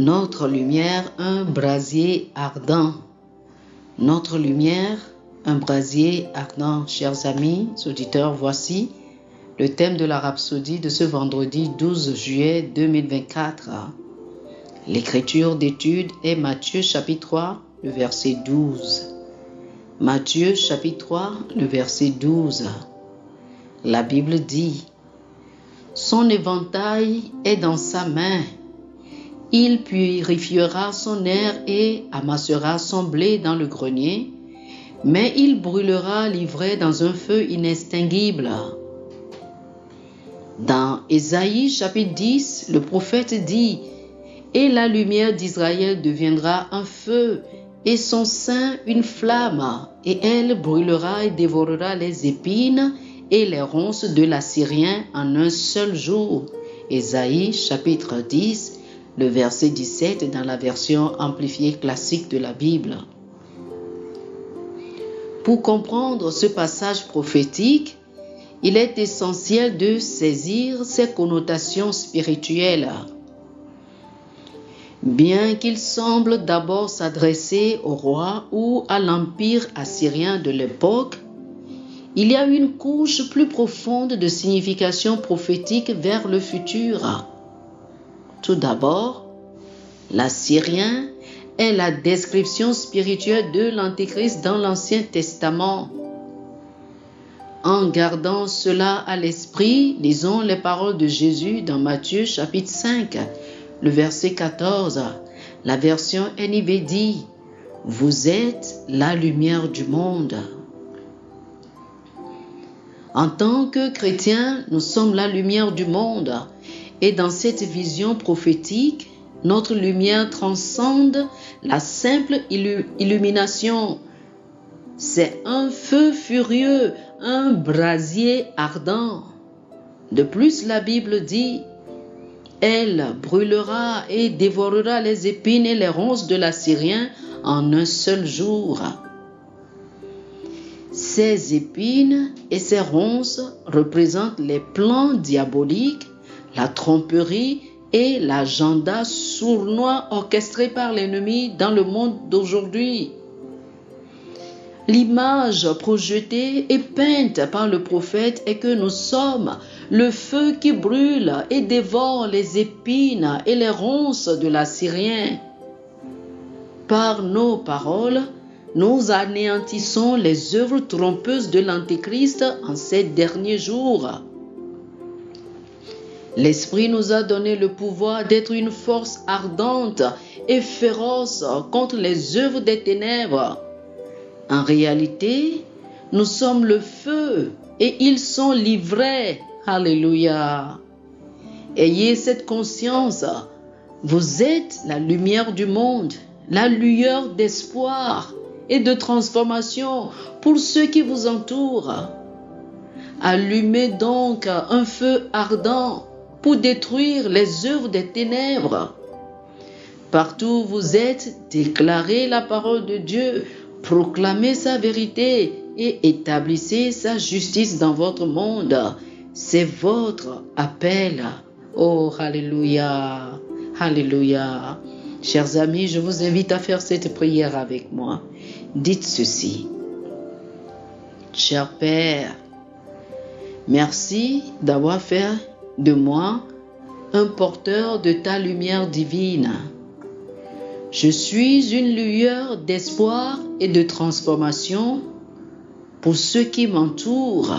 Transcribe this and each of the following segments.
Notre lumière, un brasier ardent. Notre lumière, un brasier ardent. Chers amis, auditeurs, voici le thème de la rhapsodie de ce vendredi 12 juillet 2024. L'écriture d'étude est Matthieu chapitre 3, le verset 12. Matthieu chapitre 3, le verset 12. La Bible dit: son éventail est dans sa main. Il purifiera son air et amassera son blé dans le grenier, mais il brûlera l'ivraie dans un feu inextinguible. Dans Ésaïe chapitre 10, le prophète dit: et la lumière d'Israël deviendra un feu, et son sein une flamme, et elle brûlera et dévorera les épines et les ronces de l'Assyrien en un seul jour. Ésaïe chapitre 10, le verset 17 dans la version amplifiée classique de la Bible. Pour comprendre ce passage prophétique, il est essentiel de saisir ses connotations spirituelles. Bien qu'il semble d'abord s'adresser au roi ou à l'empire assyrien de l'époque, il y a une couche plus profonde de signification prophétique vers le futur. Tout d'abord, l'Assyrien est la description spirituelle de l'Antéchrist dans l'Ancien Testament. En gardant cela à l'esprit, lisons les paroles de Jésus dans Matthieu chapitre 5, le verset 14. La version NIV dit: vous êtes la lumière du monde. En tant que chrétiens, nous sommes la lumière du monde. Et dans cette vision prophétique, notre lumière transcende la simple illumination. C'est un feu furieux, un brasier ardent. De plus, la Bible dit: elle brûlera et dévorera les épines et les ronces de l'Assyrien en un seul jour. Ces épines et ces ronces représentent les plans diaboliques, la tromperie et l'agenda sournois orchestré par l'ennemi dans le monde d'aujourd'hui. L'image projetée et peinte par le prophète est que nous sommes le feu qui brûle et dévore les épines et les ronces de l'Assyrien. Par nos paroles, nous anéantissons les œuvres trompeuses de l'Antéchrist en ces derniers jours. L'Esprit nous a donné le pouvoir d'être une force ardente et féroce contre les œuvres des ténèbres. En réalité, nous sommes le feu et ils sont l'ivraie. Alléluia. Ayez cette conscience. Vous êtes la lumière du monde, la lueur d'espoir et de transformation pour ceux qui vous entourent. Allumez donc un feu ardent pour détruire les œuvres des ténèbres. Partout où vous êtes, déclarez la parole de Dieu, proclamez sa vérité et établissez sa justice dans votre monde. C'est votre appel. Oh, alléluia, alléluia. Chers amis, je vous invite à faire cette prière avec moi. Dites ceci: cher Père, merci d'avoir fait de moi un porteur de ta lumière divine. Je suis une lueur d'espoir et de transformation pour ceux qui m'entourent.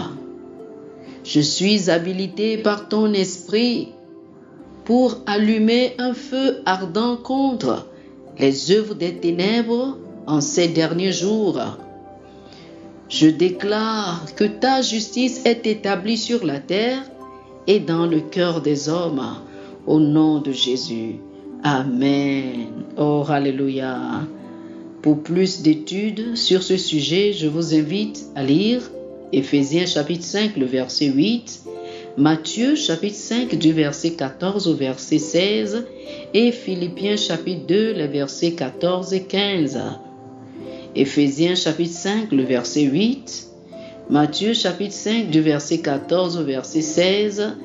Je suis habilité par ton esprit pour allumer un feu ardent contre les œuvres des ténèbres en ces derniers jours. Je déclare que ta justice est établie sur la terre et dans le cœur des hommes, au nom de Jésus. Amen. Oh, alléluia. Pour plus d'études sur ce sujet, je vous invite à lire Éphésiens chapitre 5, le verset 8, Matthieu chapitre 5 du verset 14 au verset 16 et Philippiens chapitre 2, les versets 14 et 15. Éphésiens chapitre 5, le verset 8, Matthieu chapitre 5 du verset 14 au verset 16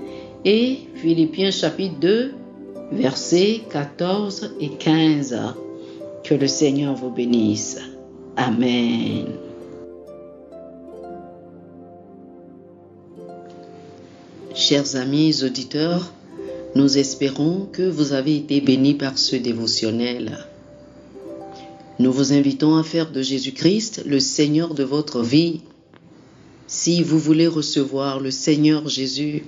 et Philippiens chapitre 2 versets 14 et 15. Que le Seigneur vous bénisse. Amen. Chers amis auditeurs, nous espérons que vous avez été bénis par ce dévotionnel. Nous vous invitons à faire de Jésus-Christ le Seigneur de votre vie. Si vous voulez recevoir le Seigneur Jésus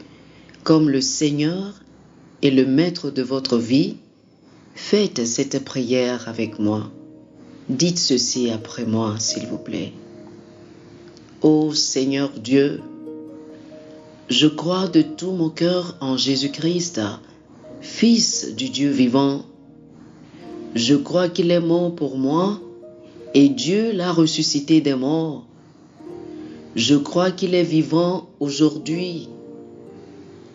comme le Seigneur et le Maître de votre vie, faites cette prière avec moi. Dites ceci après moi, s'il vous plaît. Ô Seigneur Dieu, je crois de tout mon cœur en Jésus-Christ, Fils du Dieu vivant. Je crois qu'il est mort pour moi et Dieu l'a ressuscité des morts. Je crois qu'il est vivant aujourd'hui.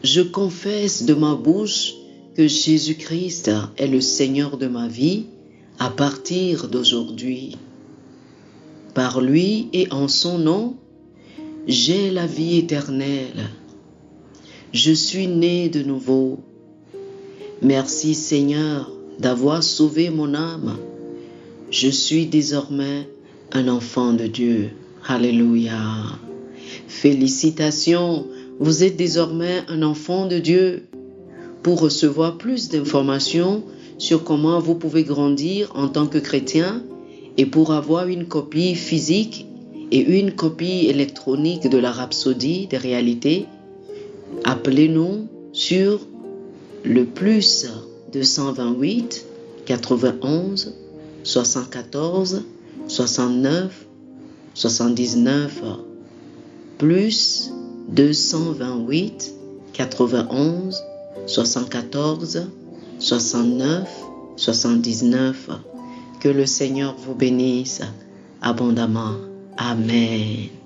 Je confesse de ma bouche que Jésus-Christ est le Seigneur de ma vie à partir d'aujourd'hui. Par lui et en son nom, j'ai la vie éternelle. Je suis né de nouveau. Merci Seigneur d'avoir sauvé mon âme. Je suis désormais un enfant de Dieu. Alléluia. Félicitations, vous êtes désormais un enfant de Dieu. Pour recevoir plus d'informations sur comment vous pouvez grandir en tant que chrétien et pour avoir une copie physique et une copie électronique de la Rhapsodie des réalités, appelez-nous sur le plus 228 91 74 69 79 plus 228 91 74 69 79. Que le Seigneur vous bénisse abondamment. Amen.